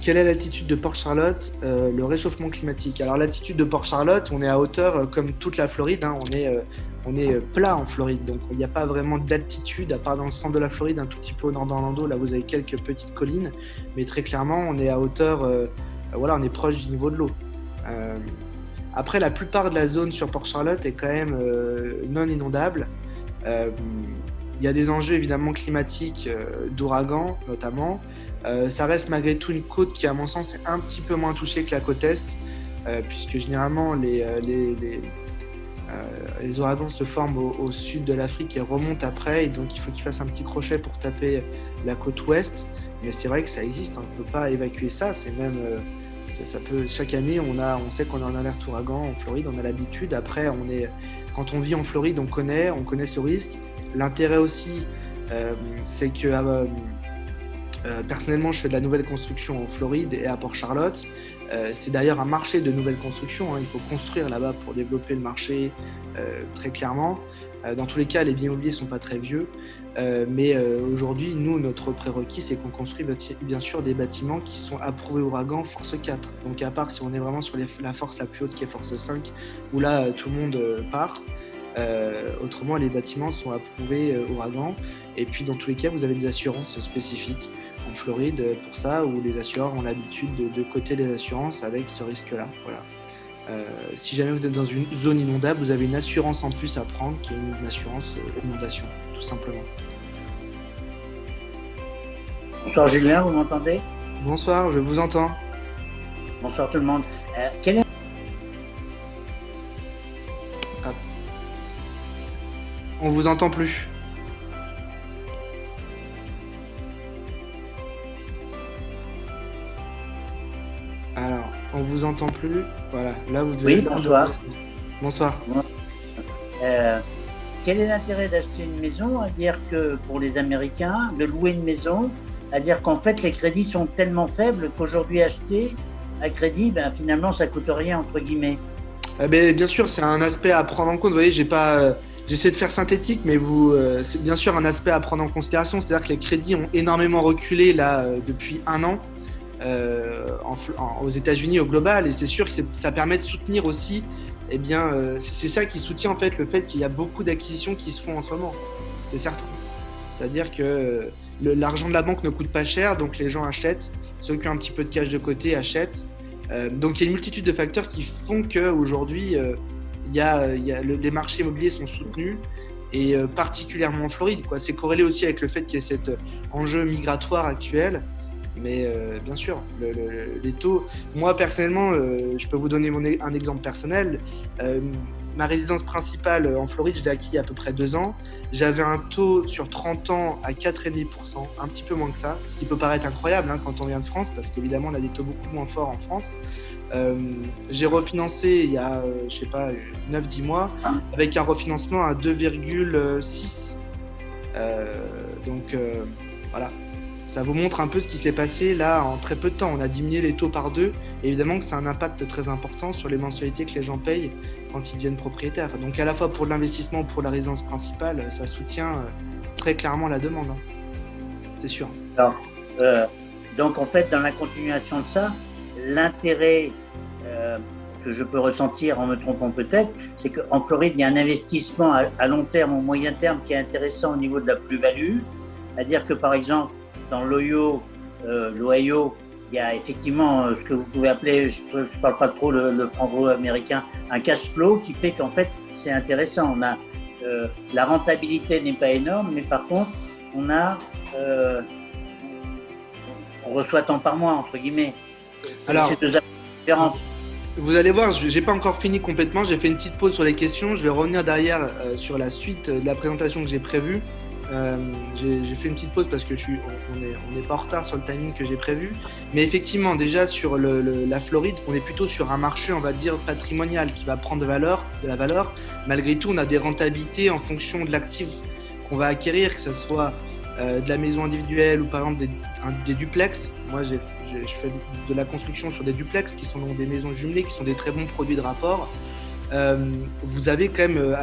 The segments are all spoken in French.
Quelle est l'altitude de Port-Charlotte? Le réchauffement climatique. Alors l'altitude de Port-Charlotte, on est à hauteur comme toute la Floride, hein, on est plat en Floride, donc il n'y a pas vraiment d'altitude, à part dans le centre de la Floride, un tout petit peu au nord d'Orlando, là vous avez quelques petites collines, mais très clairement on est à hauteur, voilà, on est proche du niveau de l'eau. Euh, Après, la plupart de la zone sur Port-Charlotte est quand même non inondable. Euh, il y a des enjeux évidemment climatiques, d'ouragans notamment. Ça reste malgré tout une côte qui, à mon sens, est un petit peu moins touchée que la côte Est, puisque généralement les ouragans se forment au sud de l'Afrique et remontent après, et donc il faut qu'ils fassent un petit crochet pour taper la côte Ouest. Mais c'est vrai que ça existe, hein, on ne peut pas évacuer ça, c'est même... ça peut, chaque année, on sait qu'on est en alerte ouragan en Floride, on a l'habitude. Après, quand on vit en Floride, on connaît ce risque. L'intérêt aussi, c'est que personnellement, je fais de la nouvelle construction en Floride et à Port-Charlotte. C'est d'ailleurs un marché de nouvelle construction, hein. Il faut construire là-bas pour développer le marché, très clairement. Dans tous les cas, les biens immobiliers ne sont pas très vieux. Mais aujourd'hui, nous, notre prérequis, c'est qu'on construit bien sûr des bâtiments qui sont approuvés ouragan force 4. Donc à part si on est vraiment sur la force la plus haute qui est force 5, où là, tout le monde part. Autrement, les bâtiments sont approuvés ouragan. Et puis, dans tous les cas, vous avez des assurances spécifiques en Floride pour ça, où les assureurs ont l'habitude de coter les assurances avec ce risque-là. Voilà. Si jamais vous êtes dans une zone inondable, vous avez une assurance en plus à prendre, qui est une assurance inondation, tout simplement. Bonsoir Julien, vous m'entendez? Bonsoir, je vous entends. Bonsoir tout le monde. Quel est... Ah. On vous entend plus. Alors, on vous entend plus. Voilà, là vous devez... Oui, bonsoir. Bonsoir. Quel est l'intérêt d'acheter une maison? À dire que pour les Américains, de louer une maison, à dire qu'en fait les crédits sont tellement faibles qu'aujourd'hui acheter à crédit, finalement ça coûte rien entre guillemets. Bien sûr, c'est un aspect à prendre en compte. Vous voyez, j'essaie de faire synthétique, mais c'est bien sûr un aspect à prendre en considération. C'est-à-dire que les crédits ont énormément reculé là depuis un an aux États-Unis au global, et c'est sûr que ça permet de soutenir aussi. C'est ça qui soutient en fait le fait qu'il y a beaucoup d'acquisitions qui se font en ce moment. C'est certain. C'est-à-dire que l'argent de la banque ne coûte pas cher, donc les gens achètent. Ceux qui ont un petit peu de cash de côté achètent. Donc il y a une multitude de facteurs qui font qu'aujourd'hui, les marchés immobiliers sont soutenus, et particulièrement en Floride, quoi. C'est corrélé aussi avec le fait qu'il y ait cet enjeu migratoire actuel. Mais bien sûr, les taux... Moi, personnellement, je peux vous donner un exemple personnel. Ma résidence principale en Floride, je l'ai acquis il y a à peu près 2 ans. J'avais un taux sur 30 ans à 4,5%, un petit peu moins que ça, ce qui peut paraître incroyable quand on vient de France, parce qu'évidemment, on a des taux beaucoup moins forts en France. J'ai refinancé il y a, 9-10 mois, avec un refinancement à 2,6. Voilà. Ça vous montre un peu ce qui s'est passé là en très peu de temps. On a diminué les taux par 2. Et évidemment que c'est un impact très important sur les mensualités que les gens payent quand ils deviennent propriétaires. Donc à la fois pour l'investissement ou pour la résidence principale, ça soutient très clairement la demande. C'est sûr. Alors, donc en fait, dans la continuation de ça, l'intérêt que je peux ressentir en me trompant peut-être, c'est qu'en Floride, il y a un investissement à long terme, au moyen terme qui est intéressant au niveau de la plus-value. C'est-à-dire que par exemple, dans l'Ohio, il y a effectivement ce que vous pouvez appeler, je ne parle pas trop le franco-américain, un cash flow qui fait qu'en fait c'est intéressant. La rentabilité n'est pas énorme, mais par contre on reçoit tant par mois entre guillemets. C'est deux affaires différentes. Vous allez voir, je n'ai pas encore fini complètement. J'ai fait une petite pause sur les questions. Je vais revenir derrière sur la suite de la présentation que j'ai prévue. J'ai fait une petite pause parce que on est pas en retard sur le timing que j'ai prévu, mais effectivement déjà sur la Floride, on est plutôt sur un marché, on va dire, patrimonial qui va prendre de la valeur. Malgré tout, on a des rentabilités en fonction de l'actif qu'on va acquérir, que ce soit de la maison individuelle ou par exemple des duplex. Moi je fais de la construction sur des duplex qui sont donc des maisons jumelées, qui sont des très bons produits de rapport. Vous avez quand même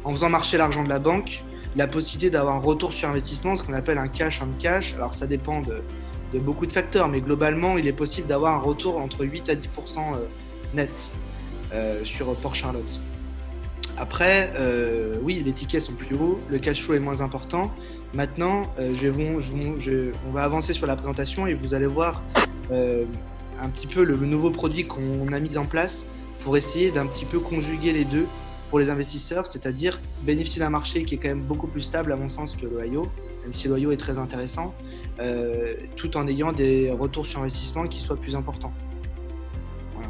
en faisant marcher l'argent de la banque, la possibilité d'avoir un retour sur investissement, ce qu'on appelle un cash on cash. Alors ça dépend de beaucoup de facteurs, mais globalement, il est possible d'avoir un retour entre 8 à 10% net sur Port Charlotte. Après, oui, les tickets sont plus hauts, le cash flow est moins important. Maintenant, on va avancer sur la présentation et vous allez voir un petit peu le nouveau produit qu'on a mis en place pour essayer d'un petit peu conjuguer les deux pour les investisseurs, c'est-à-dire bénéficier d'un marché qui est quand même beaucoup plus stable à mon sens que l'Ohio, même si l'Ohio est très intéressant, tout en ayant des retours sur investissement qui soient plus importants. Voilà.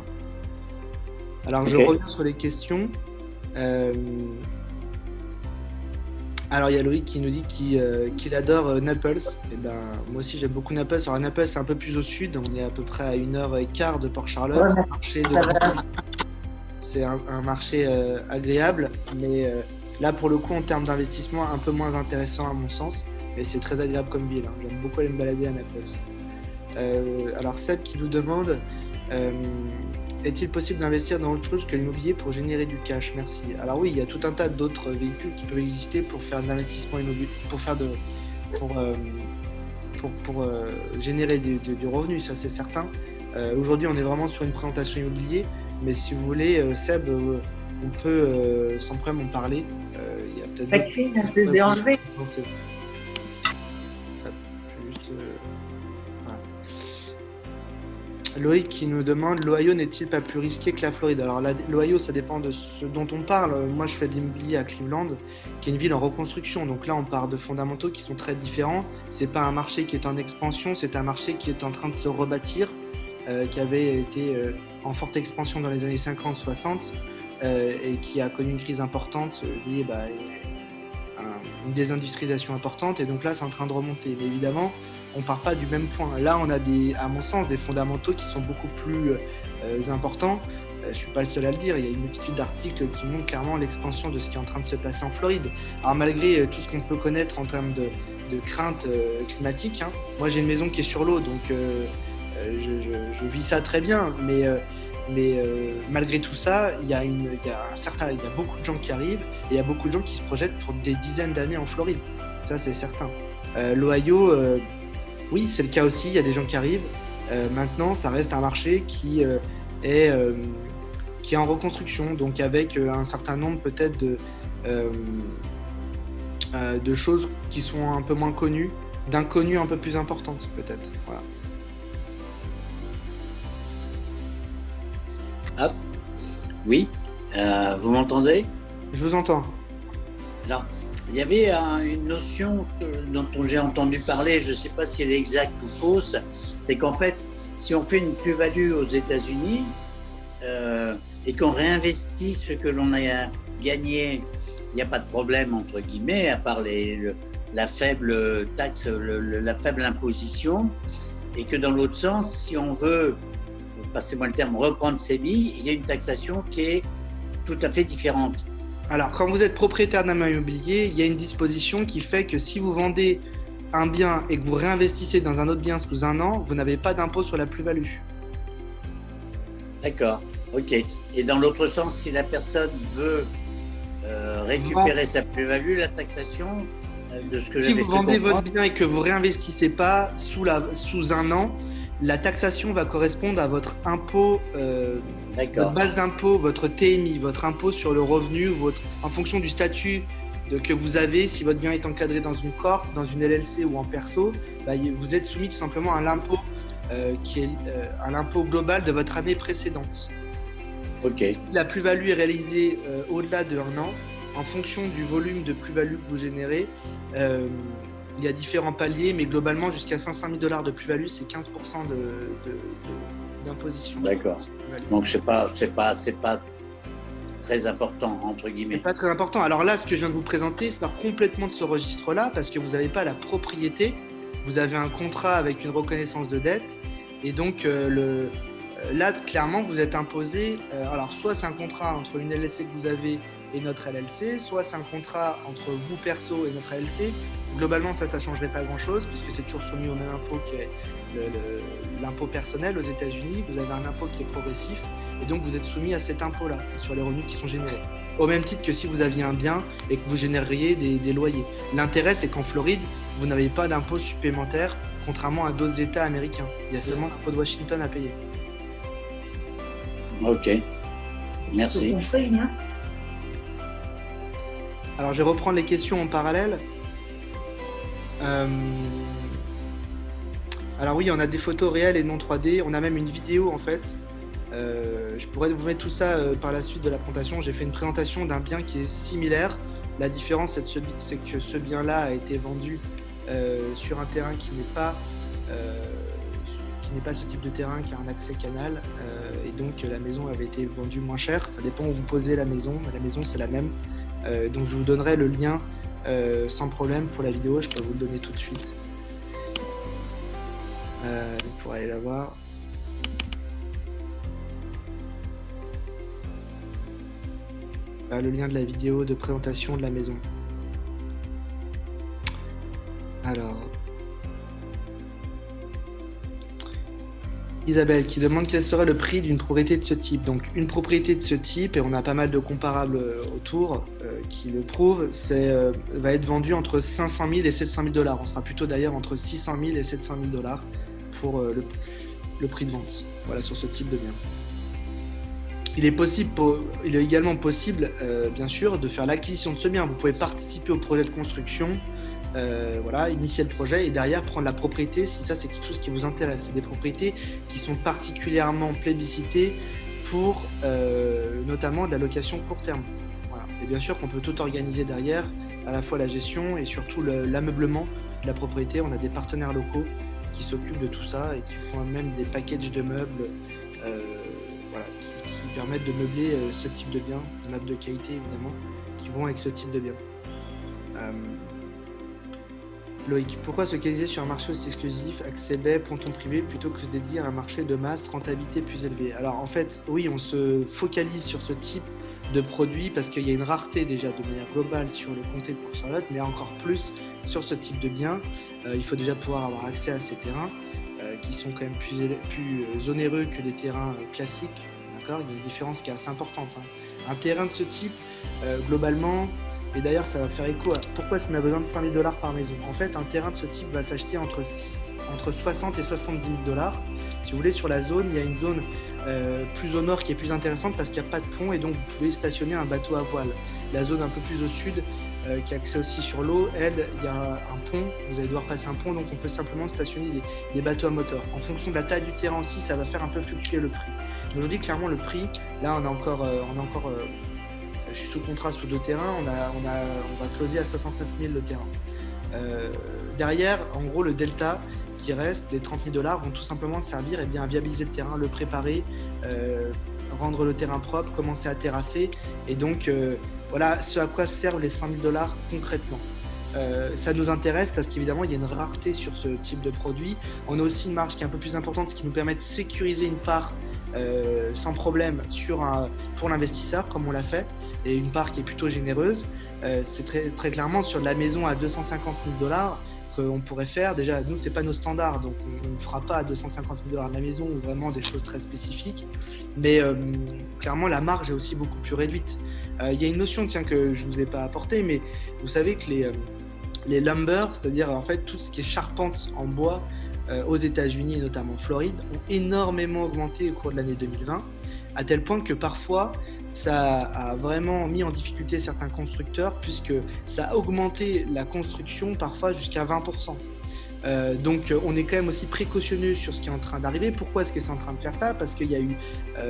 Alors, je reviens sur les questions. Alors, il y a Loïc qui nous dit qu'il adore Naples. Et ben, moi aussi, j'aime beaucoup Naples. Alors, Naples, c'est un peu plus au sud. On est à peu près à 1h15 de Port Charlotte. C'est un marché agréable, mais là, pour le coup, en termes d'investissement, un peu moins intéressant à mon sens. Mais c'est très agréable comme ville. J'aime beaucoup aller me balader à Naples. Alors, Seb qui nous demande est-il possible d'investir dans autre chose que l'immobilier pour générer du cash? Merci. Alors oui, il y a tout un tas d'autres véhicules qui peuvent exister pour faire de l'investissement immobilier, pour générer du revenu, ça c'est certain. Aujourd'hui, on est vraiment sur une présentation immobilier, mais si vous voulez, Seb, on peut sans problème en parler. Il y a peut-être la crise, je les ai enlevés. Loïc qui nous demande l'Ohio n'est-il pas plus risqué que la Floride? Alors l'Ohio, ça dépend de ce dont on parle. Moi, je fais de l'immobilier à Cleveland, qui est une ville en reconstruction. Donc là, on part de fondamentaux qui sont très différents. C'est pas un marché qui est en expansion, c'est un marché qui est en train de se rebâtir, qui avait été en forte expansion dans les années 50-60 et qui a connu une crise importante liée à une désindustrialisation importante. Et donc là, c'est en train de remonter. Mais évidemment, on part pas du même point. Là, on a à mon sens, des fondamentaux qui sont beaucoup plus importants. Je suis pas le seul à le dire. Il y a une multitude d'articles qui montrent clairement l'expansion de ce qui est en train de se passer en Floride. Alors malgré tout ce qu'on peut connaître en termes de craintes climatiques, moi j'ai une maison qui est sur l'eau, donc je vis ça très bien. Mais malgré tout ça, il y a beaucoup de gens qui arrivent et il y a beaucoup de gens qui se projettent pour des dizaines d'années en Floride. Ça, c'est certain. L'Ohio, oui, c'est le cas aussi. Il y a des gens qui arrivent. Maintenant, ça reste un marché qui est en reconstruction, donc avec un certain nombre peut-être de choses qui sont un peu moins connues, d'inconnues un peu plus importantes peut-être. Voilà. Hop. Oui, vous m'entendez? Je vous entends. Alors, il y avait une notion dont j'ai entendu parler, je ne sais pas si elle est exacte ou fausse, c'est qu'en fait, si on fait une plus-value aux États-Unis et qu'on réinvestit ce que l'on a gagné, il n'y a pas de problème, entre guillemets, à part la faible taxe, la faible imposition, et que dans l'autre sens, si on veut, passez-moi le terme, reprendre ses billes, il y a une taxation qui est tout à fait différente. Alors, quand vous êtes propriétaire d'un bien immobilier, il y a une disposition qui fait que si vous vendez un bien et que vous réinvestissez dans un autre bien sous un an, vous n'avez pas d'impôt sur la plus-value. D'accord, ok. Et dans l'autre sens, si la personne veut récupérer sa plus-value, la taxation de ce que j'avais cru comprendre… Si vous vendez votre bien et que vous réinvestissez pas sous un an, la taxation va correspondre à votre impôt, votre base d'impôt, votre TMI, votre impôt sur le revenu, en fonction du statut que vous avez. Si votre bien est encadré dans une corp, dans une LLC ou en perso, vous êtes soumis tout simplement à l'impôt qui est à l'impôt global de votre année précédente. Ok. La plus-value est réalisée au-delà de 1 an, en fonction du volume de plus-value que vous générez. Il y a différents paliers, mais globalement, jusqu'à 500 000 $ de plus-value, c'est 15% d'imposition. D'accord. Donc, c'est pas très important, entre guillemets. C'est pas très important. Alors là, ce que je viens de vous présenter, c'est complètement de ce registre-là, parce que vous n'avez pas la propriété. Vous avez un contrat avec une reconnaissance de dette. Et donc, là, clairement, vous êtes imposé. Alors, soit c'est un contrat entre une LLC que vous avez et notre LLC, soit c'est un contrat entre vous perso et notre LLC. Globalement, ça ne changerait pas grand-chose puisque c'est toujours soumis au même impôt qui est l'impôt personnel aux États-Unis. Vous avez un impôt qui est progressif et donc vous êtes soumis à cet impôt-là sur les revenus qui sont générés. Au même titre que si vous aviez un bien et que vous génériez des loyers. L'intérêt, c'est qu'en Floride, vous n'avez pas d'impôt supplémentaire contrairement à d'autres États américains. Il y a seulement l'impôt de Washington à payer. Ok, merci. Compris, hein. Alors, je vais reprendre les questions en parallèle. Alors oui, on a des photos réelles et non 3D. On a même une vidéo, en fait. Je pourrais vous mettre tout ça par la suite de la présentation. J'ai fait une présentation d'un bien qui est similaire. La différence, c'est que ce bien-là a été vendu sur un terrain qui n'est pas ce type de terrain, qui a un accès canal. Et donc, la maison avait été vendue moins cher. Ça dépend où vous posez la maison. La maison, c'est la même. Donc, je vous donnerai le lien sans problème pour la vidéo. Je peux vous le donner tout de suite pour aller la voir. Le lien de la vidéo de présentation de la maison. Alors, Isabelle qui demande quel serait le prix d'une propriété de ce type. Donc une propriété de ce type, et on a pas mal de comparables autour qui le prouvent, va être vendue entre 500 000 et 700 000 $. On sera plutôt d'ailleurs entre 600 000 et 700 000 $ pour le prix de vente. Voilà, sur ce type de bien. Il est également possible, bien sûr, de faire l'acquisition de ce bien. Vous pouvez participer au projet de construction, voilà, initier le projet et derrière prendre la propriété si ça c'est quelque chose qui vous intéresse. C'est des propriétés qui sont particulièrement plébiscitées pour notamment de la location court terme. Voilà. Et bien sûr qu'on peut tout organiser derrière, à la fois la gestion et surtout l'ameublement de la propriété. On a des partenaires locaux qui s'occupent de tout ça et qui font même des packages de meubles. Voilà, qui permettent de meubler ce type de bien, des meubles de qualité évidemment, qui vont avec ce type de bien. Loïc, pourquoi se focaliser sur un marché aussi exclusif, accès baie, ponton privé, plutôt que se dédier à un marché de masse, rentabilité plus élevée? Alors en fait, oui, on se focalise sur ce type de produit parce qu'il y a une rareté déjà de manière globale sur le comté de Port-Charlotte, mais encore plus sur ce type de bien. Il faut déjà pouvoir avoir accès à ces terrains qui sont quand même plus onéreux que des terrains classiques. D'accord, il y a une différence qui est assez importante. Un terrain de ce type, globalement, et d'ailleurs ça va faire écho à pourquoi est-ce qu'on a besoin de 5 000 $ par maison. En fait, un terrain de ce type va s'acheter entre 60 et 70 000 $. Si vous voulez, sur la zone, il y a une zone plus au nord qui est plus intéressante parce qu'il n'y a pas de pont et donc vous pouvez stationner un bateau à voile. La zone un peu plus au sud, qui a accès aussi sur l'eau, elle, il y a un pont, vous allez devoir passer un pont, donc on peut simplement stationner des bateaux à moteur. En fonction de la taille du terrain aussi, ça va faire un peu fluctuer le prix. Aujourd'hui, clairement, le prix, là, je suis sous contrat sous 2 terrains, on va closer à 69 000 le terrain. Derrière, en gros, le delta qui reste, des 30 000 $ vont tout simplement servir à viabiliser le terrain, le préparer, rendre le terrain propre, commencer à terrasser. Et donc, voilà ce à quoi servent les 100 000 $ concrètement. Ça nous intéresse parce qu'évidemment, il y a une rareté sur ce type de produit. On a aussi une marge qui est un peu plus importante, ce qui nous permet de sécuriser une part sans problème pour l'investisseur, comme on l'a fait, et une part qui est plutôt généreuse. C'est très clairement sur de la maison à 250 000 $ qu'on pourrait faire. Déjà, nous, c'est pas nos standards, donc on ne fera pas à 250 000 $ de la maison ou vraiment des choses très spécifiques. Mais clairement, la marge est aussi beaucoup plus réduite. Il y a une notion que je ne vous ai pas apportée, mais vous savez que les lumber, c'est-à-dire en fait tout ce qui est charpente en bois aux États-Unis et notamment en Floride, ont énormément augmenté au cours de l'année 2020, à tel point que parfois ça a vraiment mis en difficulté certains constructeurs puisque ça a augmenté la construction parfois jusqu'à 20%. Donc on est quand même aussi précautionneux sur ce qui est en train d'arriver. Pourquoi est-ce que c'est en train de faire ça? Parce qu'il y a eu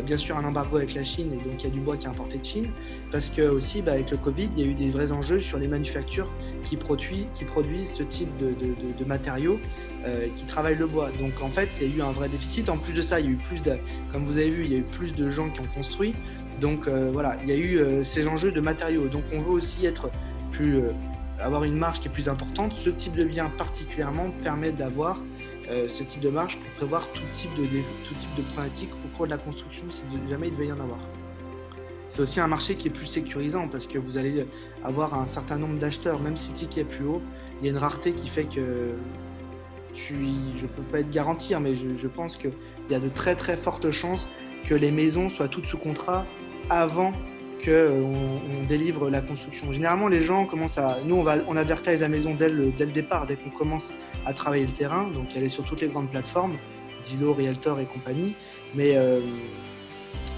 bien sûr un embargo avec la Chine et donc il y a du bois qui est importé de Chine. Parce que aussi avec le Covid, il y a eu des vrais enjeux sur les manufactures qui produisent ce type de matériaux qui travaillent le bois. Donc en fait, il y a eu un vrai déficit. En plus de ça, il y a eu comme vous avez vu, il y a eu plus de gens qui ont construit. Donc voilà, il y a eu ces enjeux de matériaux. Donc on veut aussi avoir une marge qui est plus importante. Ce type de bien particulièrement permet d'avoir ce type de marge pour prévoir tout type de problématique au cours de la construction si jamais il devait y en avoir. C'est aussi un marché qui est plus sécurisant parce que vous allez avoir un certain nombre d'acheteurs, même si le ticket est plus haut, il y a une rareté qui fait que je ne peux pas être garantir, mais je pense qu'il y a de très très fortes chances que les maisons soient toutes sous contrat avant qu'on délivre la construction. Généralement, les gens commencent à... Nous, on advertise la maison dès le départ, dès qu'on commence à travailler le terrain. Donc, elle est sur toutes les grandes plateformes, Zillow, Realtor et compagnie. Mais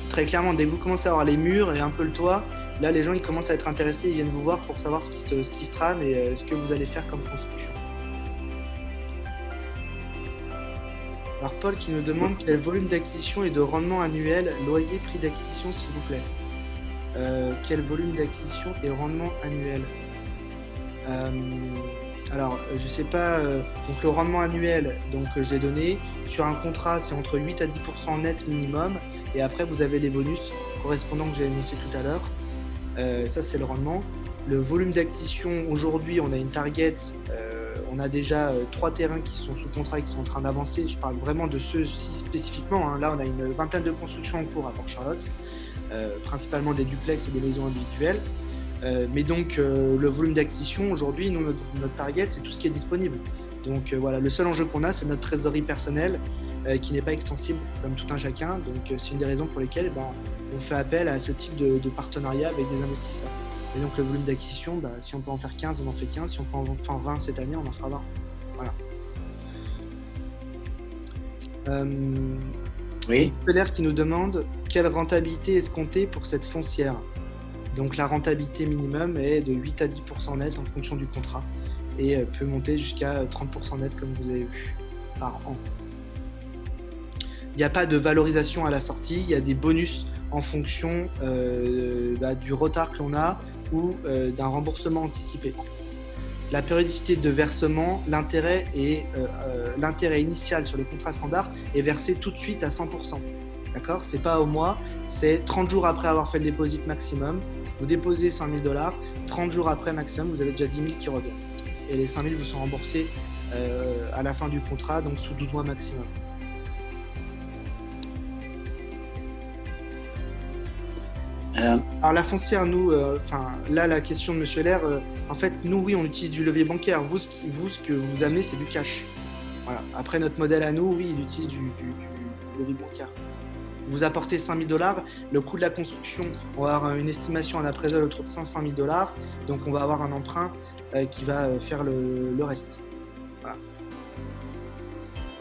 très clairement, dès que vous commencez à avoir les murs et un peu le toit, là, les gens ils commencent à être intéressés, ils viennent vous voir pour savoir ce qui se trame et ce que vous allez faire comme construction. Alors Paul qui nous demande quel volume d'acquisition et de rendement annuel, loyer, prix d'acquisition s'il vous plaît. Quel volume d'acquisition et rendement annuel? Alors je sais pas, donc le rendement annuel, donc je l'ai donné, sur un contrat c'est entre 8 à 10% net minimum et après vous avez les bonus correspondants que j'ai énoncé tout à l'heure. Ça c'est le rendement. Le volume d'acquisition, aujourd'hui on a une target, on a déjà 3 terrains qui sont sous contrat et qui sont en train d'avancer. Je parle vraiment de ceux-ci spécifiquement, hein. Là on a une vingtaine de constructions en cours à Port-Charlotte, principalement des duplex et des maisons individuelles. Mais donc le volume d'acquisition aujourd'hui, nous notre target c'est tout ce qui est disponible. Donc voilà, le seul enjeu qu'on a c'est notre trésorerie personnelle qui n'est pas extensible comme tout un chacun. Donc c'est une des raisons pour lesquelles on fait appel à ce type de partenariat avec des investisseurs. Et donc le volume d'acquisition, si on peut en faire 15, on en fait 15. Si on peut en faire 20 cette année, on en fera 20. Voilà. Oui. Pelaire qui nous demande quelle rentabilité escomptée pour cette foncière. Donc la rentabilité minimum est de 8 à 10% net en fonction du contrat et peut monter jusqu'à 30% net comme vous avez vu par an. Il n'y a pas de valorisation à la sortie, il y a des bonus en fonction du retard que l'on a ou d'un remboursement anticipé. La périodicité de versement, l'intérêt initial sur les contrats standards est versé tout de suite à 100%. D'accord ? C'est pas au mois, c'est 30 jours après avoir fait le dépôt maximum. Vous déposez 5 000 $, 30 jours après maximum, vous avez déjà 10 000 qui reviennent. Et les 5 000 vous sont remboursés à la fin du contrat, donc sous 12 mois maximum. Alors la foncière, nous, là la question de Monsieur Lair, en fait nous oui on utilise du levier bancaire, vous ce que vous amenez c'est du cash. Voilà. Après notre modèle à nous, oui il utilise du levier bancaire. Vous apportez 5 000 $, le coût de la construction, on va avoir une estimation en appraisal autour de 500 000 $, donc on va avoir un emprunt qui va faire le reste. Voilà.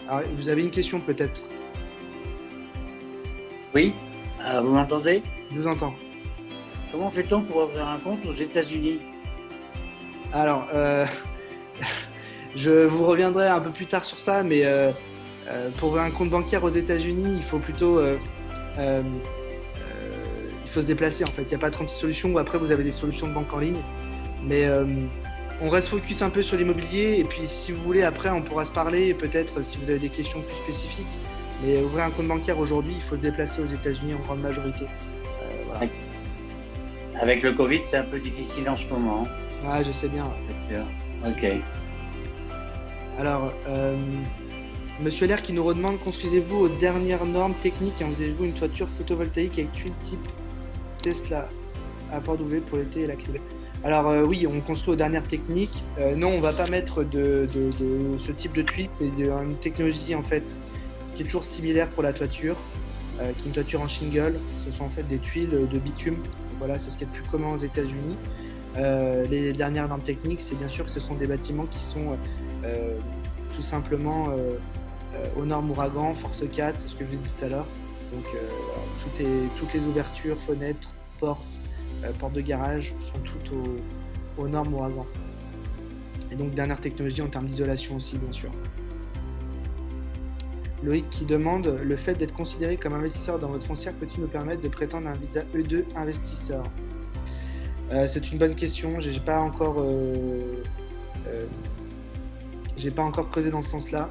Alors vous avez une question peut-être? Oui, vous m'entendez? Je vous entends. Comment fait-on pour ouvrir un compte aux États-Unis? Alors, je vous reviendrai un peu plus tard sur ça, mais pour ouvrir un compte bancaire aux États-Unis, il faut plutôt il faut se déplacer en fait. Il n'y a pas 36 solutions ou après vous avez des solutions de banque en ligne. Mais on reste focus un peu sur l'immobilier et puis si vous voulez après on pourra se parler peut-être si vous avez des questions plus spécifiques. Mais ouvrir un compte bancaire aujourd'hui, il faut se déplacer aux États-Unis en grande majorité. Voilà. Avec le Covid, c'est un peu difficile en ce moment. Ouais, je sais bien. Ok. Alors, Monsieur Lair qui nous redemande, construisez-vous aux dernières normes techniques et envisagez-vous une toiture photovoltaïque avec tuiles type Tesla à port W pour l'été et la clé? Alors oui, on construit aux dernières techniques. Non, on ne va pas mettre de ce type de tuiles. C'est une technologie en fait qui est toujours similaire pour la toiture, qui est une toiture en shingle. Ce sont en fait des tuiles de bitume. Voilà, c'est ce qui est le plus commun aux États-Unis. Les dernières normes techniques, c'est bien sûr que ce sont des bâtiments qui sont tout simplement aux normes ouragan, force 4, c'est ce que je vous ai dit tout à l'heure. Donc toutes les ouvertures, fenêtres, portes, portes de garage sont toutes aux normes ouragan. Et donc dernière technologie en termes d'isolation aussi, bien sûr. Loïc qui demande, le fait d'être considéré comme investisseur dans votre foncière peut-il nous permettre de prétendre un visa E2 investisseur? C'est une bonne question, j'ai pas encore creusé dans ce sens-là.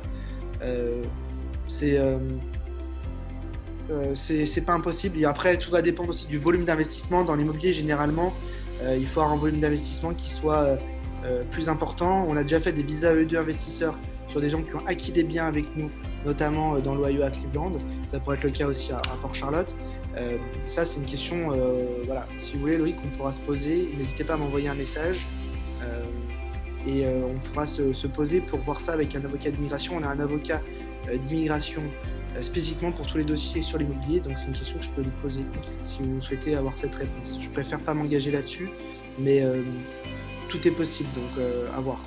C'est pas impossible. Et après, tout va dépendre aussi du volume d'investissement. Dans l'immobilier, généralement, il faut avoir un volume d'investissement qui soit plus important. On a déjà fait des visas E2 investisseurs sur des gens qui ont acquis des biens avec nous, notamment dans l'Ohio à Cleveland. Ça pourrait être le cas aussi à Port-Charlotte. Ça, c'est une question, voilà. Si vous voulez, Loïc, on pourra se poser. N'hésitez pas à m'envoyer un message et on pourra se poser pour voir ça avec un avocat d'immigration. On a un avocat d'immigration spécifiquement pour tous les dossiers sur l'immobilier. Donc c'est une question que je peux lui poser si vous souhaitez avoir cette réponse. Je préfère pas m'engager là-dessus, mais tout est possible, donc à voir.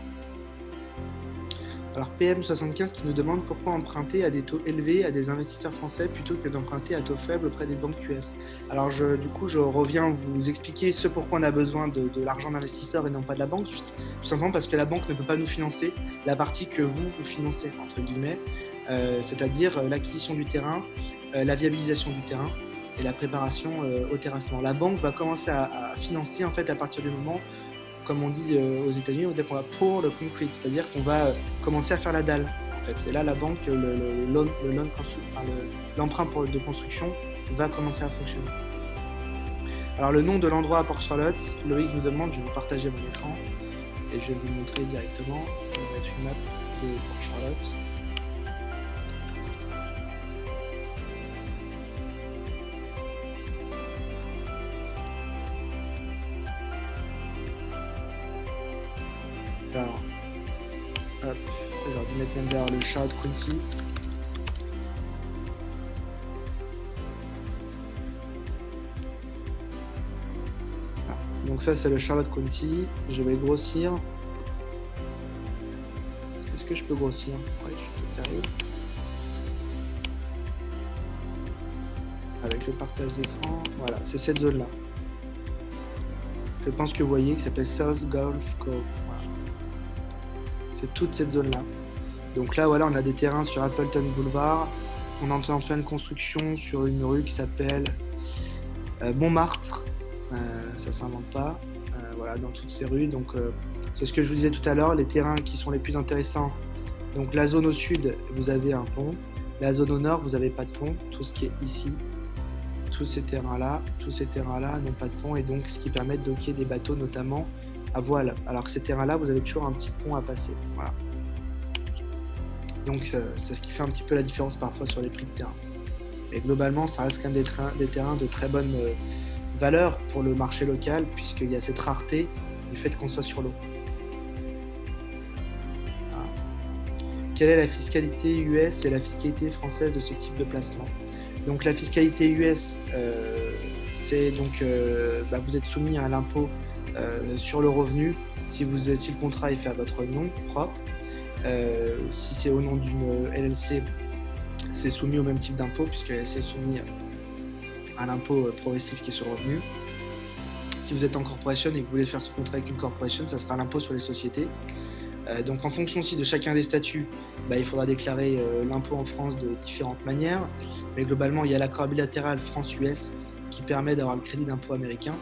Alors PM75 qui nous demande pourquoi emprunter à des taux élevés à des investisseurs français plutôt que d'emprunter à taux faibles auprès des banques US. Alors du coup je reviens vous expliquer ce pourquoi on a besoin de l'argent d'investisseurs et non pas de la banque, juste, tout simplement parce que la banque ne peut pas nous financer la partie que vous financez, entre guillemets, c'est-à-dire l'acquisition du terrain, la viabilisation du terrain et la préparation au terrassement. La banque va commencer à financer en fait à partir du moment, comme on dit aux États-Unis, dès qu'on va pour le concrete, c'est-à-dire qu'on va commencer à faire la dalle. En fait. Et là, la banque, l'emprunt de construction va commencer à fonctionner. Alors, le nom de l'endroit à Port-Charlotte, Loïc nous demande, je vais vous partager mon écran et je vais vous montrer directement. Je vais mettre une map de Port-Charlotte. Alors, hop, j'aurais dû mettre même derrière le Charlotte County. Donc ça c'est le Charlotte County. Je vais grossir. Est-ce que je peux grossir? Ouais, je peux carrer. Avec le partage d'écran. Voilà, c'est cette zone là. Je pense que vous voyez, qui s'appelle South Gulf Cove. Voilà. C'est toute cette zone-là. Donc là, voilà, on a des terrains sur Appleton Boulevard. On est en train de faire une construction sur une rue qui s'appelle Montmartre. Ça s'invente pas. Voilà, dans toutes ces rues. Donc, c'est ce que je vous disais tout à l'heure. Les terrains qui sont les plus intéressants. Donc, la zone au sud, vous avez un pont. La zone au nord, vous n'avez pas de pont. Tout ce qui est ici. Tous ces terrains-là n'ont pas de pont et donc ce qui permet de docker des bateaux notamment à voile. Alors que ces terrains-là, vous avez toujours un petit pont à passer. Voilà. Donc c'est ce qui fait un petit peu la différence parfois sur les prix de terrain. Et globalement, ça reste quand même des terrains de très bonne valeur pour le marché local puisqu'il y a cette rareté du fait qu'on soit sur l'eau. Voilà. Quelle est la fiscalité US et la fiscalité française de ce type de placement? Donc la fiscalité US, c'est donc vous êtes soumis à l'impôt sur le revenu si le contrat est fait à votre nom propre. Si c'est au nom d'une LLC, c'est soumis au même type d'impôt puisque c'est soumis à l'impôt progressif qui est sur le revenu. Si vous êtes en corporation et que vous voulez faire ce contrat avec une corporation, ça sera l'impôt sur les sociétés. Donc en fonction aussi de chacun des statuts, il faudra déclarer l'impôt en France de différentes manières. Mais globalement, il y a l'accord bilatéral France-US qui permet d'avoir le crédit d'impôt américain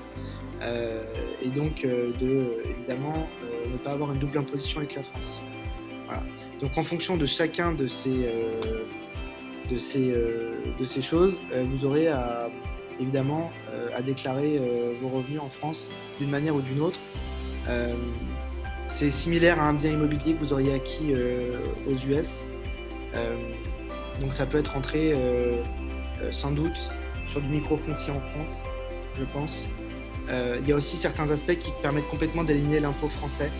et donc évidemment ne pas avoir une double imposition avec la France. Voilà. Donc en fonction de chacun de ces choses, vous aurez évidemment à déclarer vos revenus en France d'une manière ou d'une autre. C'est similaire à un bien immobilier que vous auriez acquis aux US. Donc ça peut être entré sans doute sur du micro-foncier en France, je pense. Il y a aussi certains aspects qui permettent complètement d'éliminer l'impôt français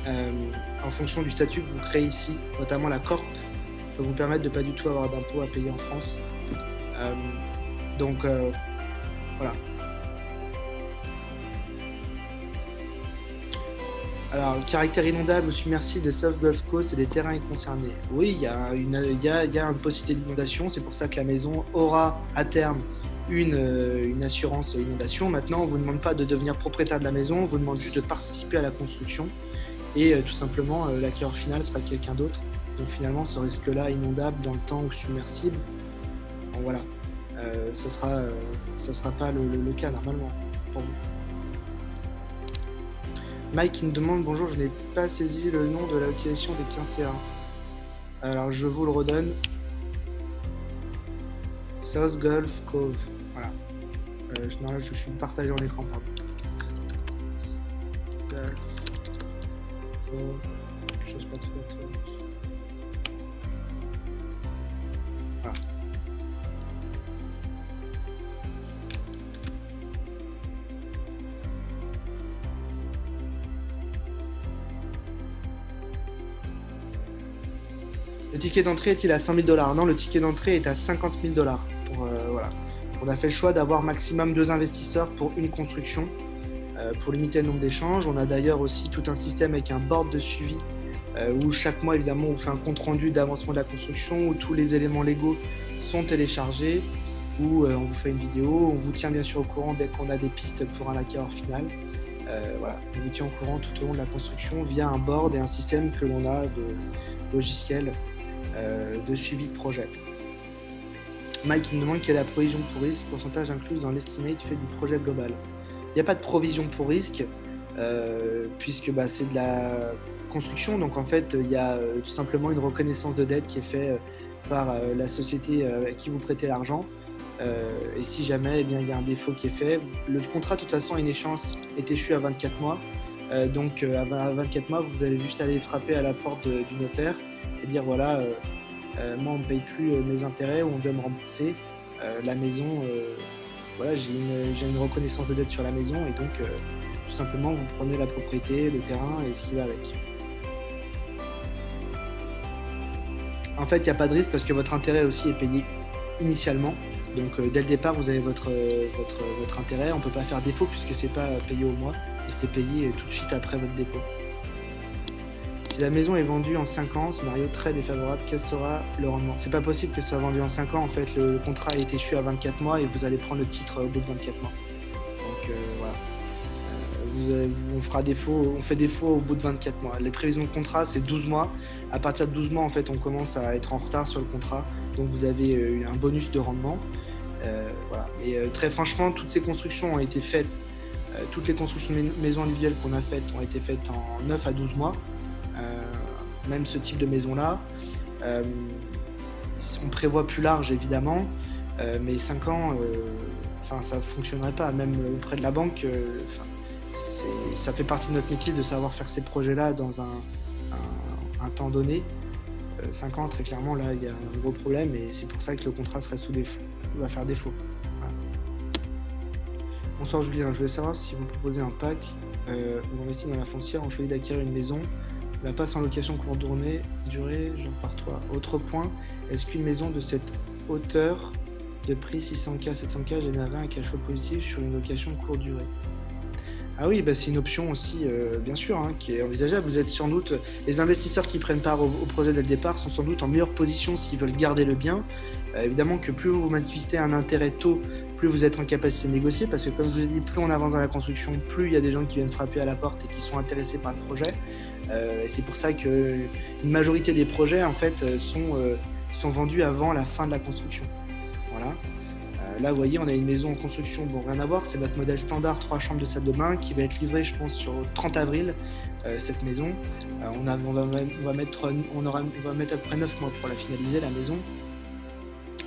en fonction du statut que vous créez ici, notamment la corp peut vous permettre de ne pas du tout avoir d'impôt à payer en France. Voilà. Alors, le caractère inondable ou submersible des South Gulf Coast et des terrains concernés. Oui, il y a une possibilité d'inondation. C'est pour ça que la maison aura à terme une assurance inondation. Maintenant, on ne vous demande pas de devenir propriétaire de la maison, on vous demande juste de participer à la construction. Et tout simplement, l'acquéreur final sera quelqu'un d'autre. Donc finalement, ce risque-là inondable dans le temps ou submersible, bon, voilà, ça sera pas le cas normalement pour vous. Mike qui nous demande « Bonjour, je n'ai pas saisi le nom de la localisation des 15 terrains. » Alors, je vous le redonne. South Gulf Cove. Voilà. Je suis partagé en écran, pardon. Gulf Cove. Je n'ose pas trop. Voilà. Le ticket d'entrée est-il à 5 000 $? Non, le ticket d'entrée est à 50 000 $. Voilà. On a fait le choix d'avoir maximum 2 investisseurs pour une construction pour limiter le nombre d'échanges. On a d'ailleurs aussi tout un système avec un board de suivi où chaque mois, évidemment, on fait un compte-rendu d'avancement de la construction, où tous les éléments légaux sont téléchargés, où on vous fait une vidéo, on vous tient bien sûr au courant dès qu'on a des pistes pour un acquéreur final. Voilà, on vous tient au courant tout au long de la construction via un board et un système que l'on a de logiciel de suivi de projet. Mike il me demande quelle est la provision pour risque, pourcentage inclus dans l'estimate fait du projet global. Il n'y a pas de provision pour risque puisque c'est de la construction, donc en fait il y a tout simplement une reconnaissance de dette qui est faite par la société à qui vous prêtez l'argent. Et si jamais il y a un défaut qui est fait, le contrat de toute façon une échéance est échu à 24 mois. Donc à 24 mois, vous allez juste aller frapper à la porte du notaire et dire voilà, moi on ne paye plus mes intérêts ou on doit me rembourser. La maison, voilà, j'ai une reconnaissance de dette sur la maison et donc tout simplement vous prenez la propriété, le terrain et ce qui va avec. En fait, il n'y a pas de risque parce que votre intérêt aussi est payé initialement. Donc dès le départ, vous avez votre intérêt. On ne peut pas faire défaut puisque ce n'est pas payé au mois, c'est payé tout de suite après votre dépôt. Si la maison est vendue en 5 ans, scénario très défavorable, quel sera le rendement? C'est pas possible que ce soit vendu en 5 ans. En fait, le contrat est échu à 24 mois et vous allez prendre le titre au bout de 24 mois. Donc voilà. On fait défaut au bout de 24 mois. Les prévisions de contrat, c'est 12 mois. À partir de 12 mois, en fait, on commence à être en retard sur le contrat. Donc vous avez un bonus de rendement. Voilà. Et très franchement, toutes ces constructions ont été faites, toutes les constructions de maisons individuelles qu'on a faites ont été faites en 9 à 12 mois. Même ce type de maison-là. On prévoit plus large, évidemment, mais 5 ans, ça ne fonctionnerait pas. Même auprès de la banque, ça fait partie de notre métier de savoir faire ces projets-là dans un temps donné. 5 ans, très clairement, là, il y a un gros problème et c'est pour ça que le contrat serait sous défaut. Il va faire défaut. Voilà. Bonsoir Julien, je voulais savoir si vous proposez un pack où on investit dans la foncière, on choisit d'acquérir une maison, la passe en location courte durée, genre par toi. Autre point, est-ce qu'une maison de cette hauteur de prix 600K, 700K générerait un cash flow positif sur une location courte durée? Ah oui, c'est une option aussi, bien sûr, qui est envisageable. Vous êtes sans doute, les investisseurs qui prennent part au projet dès le départ sont sans doute en meilleure position s'ils veulent garder le bien. Évidemment que plus vous manifestez un intérêt tôt, plus vous êtes en capacité de négocier, parce que comme je vous ai dit, plus on avance dans la construction, plus il y a des gens qui viennent frapper à la porte et qui sont intéressés par le projet. Et c'est pour ça qu'une majorité des projets en fait sont vendus avant la fin de la construction. Voilà. Là, vous voyez, on a une maison en construction, bon, rien à voir, c'est notre modèle standard 3 chambres de salle de bain qui va être livré, je pense, sur le 30 avril, cette maison. On va mettre à peu près 9 mois pour la finaliser, la maison.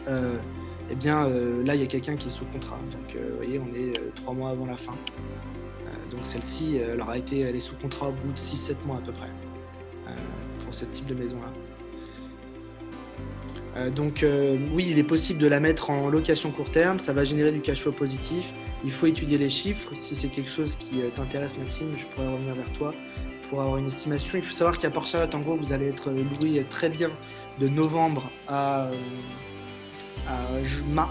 Là, il y a quelqu'un qui est sous contrat. Donc, vous voyez, on est 3 mois avant la fin. Donc, celle-ci, elle est sous contrat au bout de 6-7 mois à peu près, pour ce type de maison-là. Oui, il est possible de la mettre en location court terme, ça va générer du cash flow positif. Il faut étudier les chiffres. Si c'est quelque chose qui t'intéresse, Maxime, je pourrais revenir vers toi pour avoir une estimation. Il faut savoir qu'à Port-Charlotte, en gros, vous allez être loué très bien de novembre à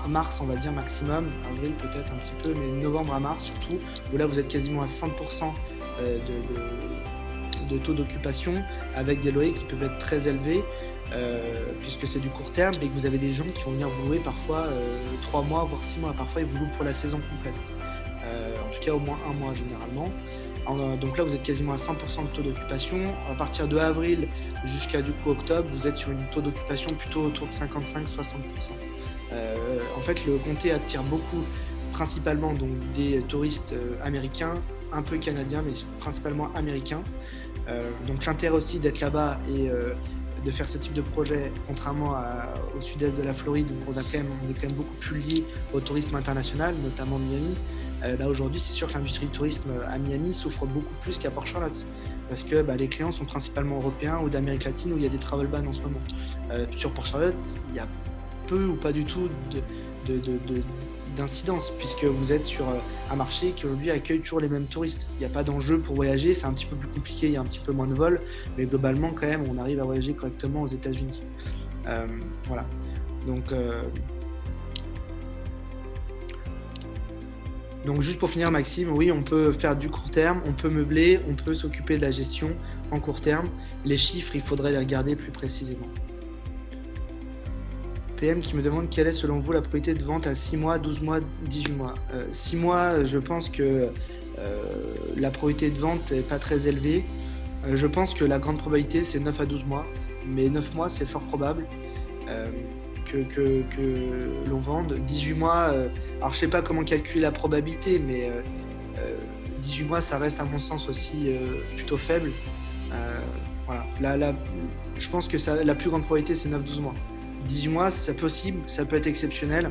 mars, on va dire maximum, avril peut-être un petit peu, mais novembre à mars surtout, où là vous êtes quasiment à 100% de taux d'occupation, avec des loyers qui peuvent être très élevés. Puisque c'est du court terme et que vous avez des gens qui vont venir vous louer parfois 3 mois voire 6 mois, parfois ils vous louent pour la saison complète, en tout cas au moins 1 mois généralement. Donc là vous êtes quasiment à 100% de taux d'occupation. À partir de avril jusqu'à octobre, vous êtes sur une taux d'occupation plutôt autour de 55-60%. En fait le comté attire beaucoup, principalement donc des touristes américains, un peu canadiens mais principalement américains. Donc l'intérêt aussi d'être là-bas et de faire ce type de projet, contrairement au sud-est de la Floride où on est quand même beaucoup plus lié au tourisme international, notamment Miami. Là aujourd'hui, c'est sûr que l'industrie du tourisme à Miami souffre beaucoup plus qu'à Port-Charlotte, parce que les clients sont principalement européens ou d'Amérique latine où il y a des travel bans en ce moment. Sur Port-Charlotte, il y a peu ou pas du tout d'incidence, puisque vous êtes sur un marché qui aujourd'hui accueille toujours les mêmes touristes. Il n'y a pas d'enjeu pour voyager, c'est un petit peu plus compliqué, il y a un petit peu moins de vols, mais globalement quand même on arrive à voyager correctement aux États-Unis. Voilà. Donc juste pour finir, Maxime, oui, on peut faire du court terme, on peut meubler, on peut s'occuper de la gestion en court terme. Les chiffres, il faudrait les regarder plus précisément. PM qui me demande quelle est selon vous la probabilité de vente à 6 mois, 12 mois, 18 mois. 6 mois, je pense que la probabilité de vente n'est pas très élevée. Je pense que la grande probabilité c'est 9 à 12 mois, mais 9 mois c'est fort probable que l'on vende. 18 mois, alors je sais pas comment calculer la probabilité, mais 18 mois ça reste à mon sens aussi plutôt faible. Voilà. Là, je pense que la plus grande probabilité c'est 9-12 mois. 18 mois, c'est possible, ça peut être exceptionnel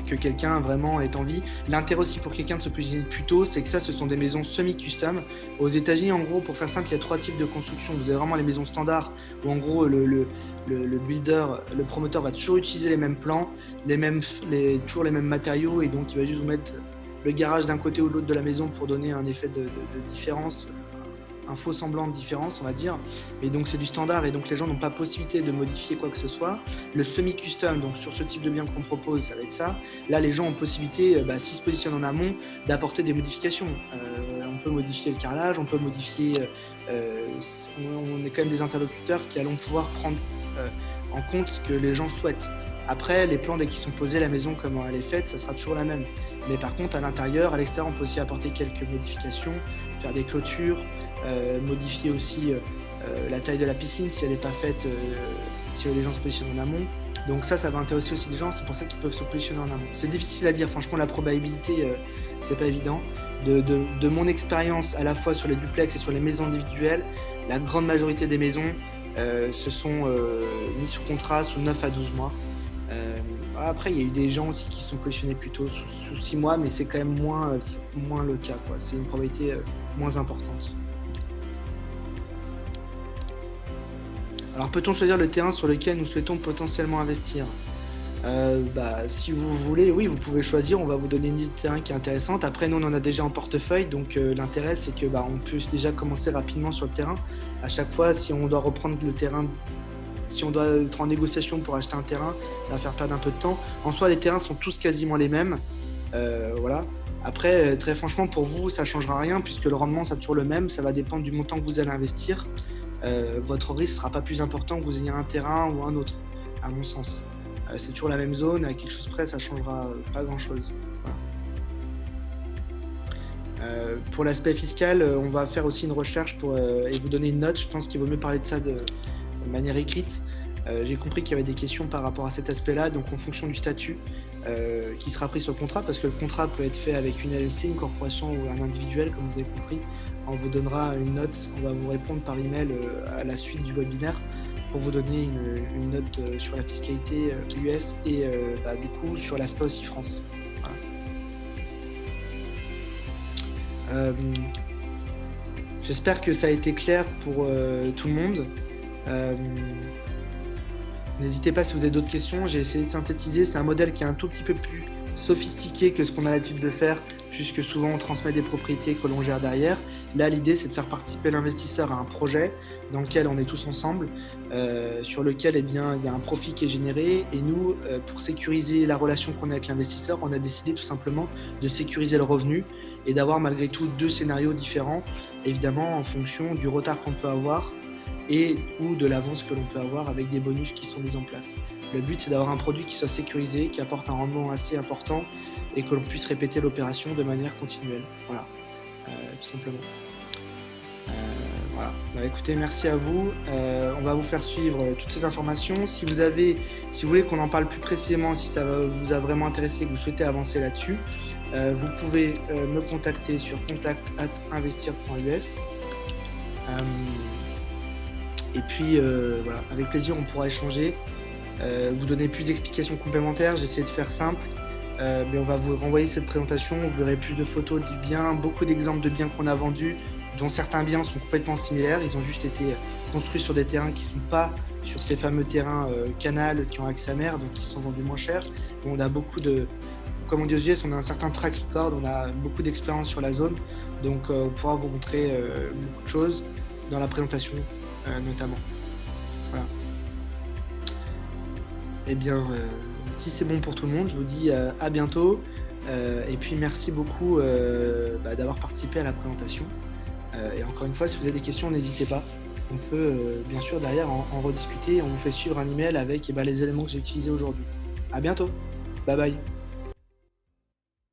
que quelqu'un vraiment ait envie. L'intérêt aussi pour quelqu'un de se positionner plus tôt, c'est que ça, ce sont des maisons semi-custom. Aux États-Unis, en gros, pour faire simple, il y a 3 types de construction. Vous avez vraiment les maisons standards où, en gros, le builder, le promoteur va toujours utiliser les mêmes plans, toujours les mêmes matériaux, et donc il va juste vous mettre le garage d'un côté ou de l'autre de la maison pour donner un effet de différence, un faux semblant de différence, on va dire. Et donc c'est du standard, et donc les gens n'ont pas possibilité de modifier quoi que ce soit. Le semi-custom, donc sur ce type de bien qu'on propose, ça va être ça. Là, les gens ont possibilité, s'ils se positionnent en amont, d'apporter des modifications. On peut modifier le carrelage, on peut modifier... on est quand même des interlocuteurs qui allons pouvoir prendre en compte ce que les gens souhaitent. Après, les plans, dès qu'ils sont posés, la maison, comment elle est faite, ça sera toujours la même. Mais par contre, à l'intérieur, à l'extérieur, on peut aussi apporter quelques modifications, faire des clôtures, modifier aussi la taille de la piscine si elle n'est pas faite, si les gens se positionnent en amont. Donc ça va intéresser aussi des gens, c'est pour ça qu'ils peuvent se positionner en amont. C'est difficile à dire, franchement, la probabilité, c'est pas évident. De mon expérience, à la fois sur les duplex et sur les maisons individuelles, la grande majorité des maisons se sont mis sous contrat sous 9 à 12 mois. Après, il y a eu des gens aussi qui se sont positionnés plutôt sous 6 mois, mais c'est quand même moins le cas, quoi. C'est une probabilité moins importante. Alors, peut-on choisir le terrain sur lequel nous souhaitons potentiellement investir ? Si vous voulez, oui, vous pouvez choisir. On va vous donner une liste de terrain qui est intéressante. Après, nous, on en a déjà en portefeuille, donc l'intérêt, c'est que on peut déjà commencer rapidement sur le terrain. À chaque fois, si on doit reprendre le terrain, si on doit être en négociation pour acheter un terrain, ça va faire perdre un peu de temps. En soi, les terrains sont tous quasiment les mêmes. Voilà. Après, très franchement, pour vous, ça ne changera rien puisque le rendement sera toujours le même. Ça va dépendre du montant que vous allez investir. Votre risque ne sera pas plus important que vous ayez un terrain ou un autre, à mon sens. C'est toujours la même zone, à quelque chose près, ça ne changera pas grand-chose. Voilà. Pour l'aspect fiscal, on va faire aussi une recherche et vous donner une note. Je pense qu'il vaut mieux parler de ça de manière écrite. J'ai compris qu'il y avait des questions par rapport à cet aspect-là, donc en fonction du statut qui sera pris sur le contrat, parce que le contrat peut être fait avec une LLC, une corporation ou un individuel, comme vous avez compris. On vous donnera une note, on va vous répondre par email à la suite du webinaire pour vous donner une note sur la fiscalité US et du coup sur l'aspect aussi France. Voilà. J'espère que ça a été clair pour tout le monde. N'hésitez pas si vous avez d'autres questions. J'ai essayé de synthétiser. C'est un modèle qui est un tout petit peu plus sophistiqué que ce qu'on a l'habitude de faire, puisque souvent on transmet des propriétés que l'on gère derrière. Là, l'idée, c'est de faire participer l'investisseur à un projet dans lequel on est tous ensemble, sur lequel il y a un profit qui est généré. Et nous, pour sécuriser la relation qu'on a avec l'investisseur, on a décidé tout simplement de sécuriser le revenu et d'avoir malgré tout 2 scénarios différents, évidemment en fonction du retard qu'on peut avoir ou de l'avance que l'on peut avoir avec des bonus qui sont mis en place. Le but, c'est d'avoir un produit qui soit sécurisé, qui apporte un rendement assez important et que l'on puisse répéter l'opération de manière continuelle. Voilà, tout simplement. Voilà. Écoutez, merci à vous. On va vous faire suivre toutes ces informations. Si vous voulez qu'on en parle plus précisément, si ça vous a vraiment intéressé, que vous souhaitez avancer là-dessus, vous pouvez me contacter sur contact@investir.us. Et puis, voilà, avec plaisir, on pourra échanger, vous donner plus d'explications complémentaires. J'essaie de faire simple, mais on va vous renvoyer cette présentation. Vous verrez plus de photos du bien, beaucoup d'exemples de biens qu'on a vendus, dont certains biens sont complètement similaires. Ils ont juste été construits sur des terrains qui ne sont pas sur ces fameux terrains canals qui ont accès à mer, donc qui sont vendus moins cher. On a beaucoup comme on dit aux US, on a un certain track record, on a beaucoup d'expérience sur la zone, donc on pourra vous montrer beaucoup de choses dans la présentation notamment. Voilà. Eh bien, si c'est bon pour tout le monde, je vous dis à bientôt. Et puis merci beaucoup d'avoir participé à la présentation. Et encore une fois, si vous avez des questions, n'hésitez pas. On peut bien sûr derrière en rediscuter. On vous fait suivre un email avec les éléments que j'ai utilisés aujourd'hui. À bientôt. Bye bye.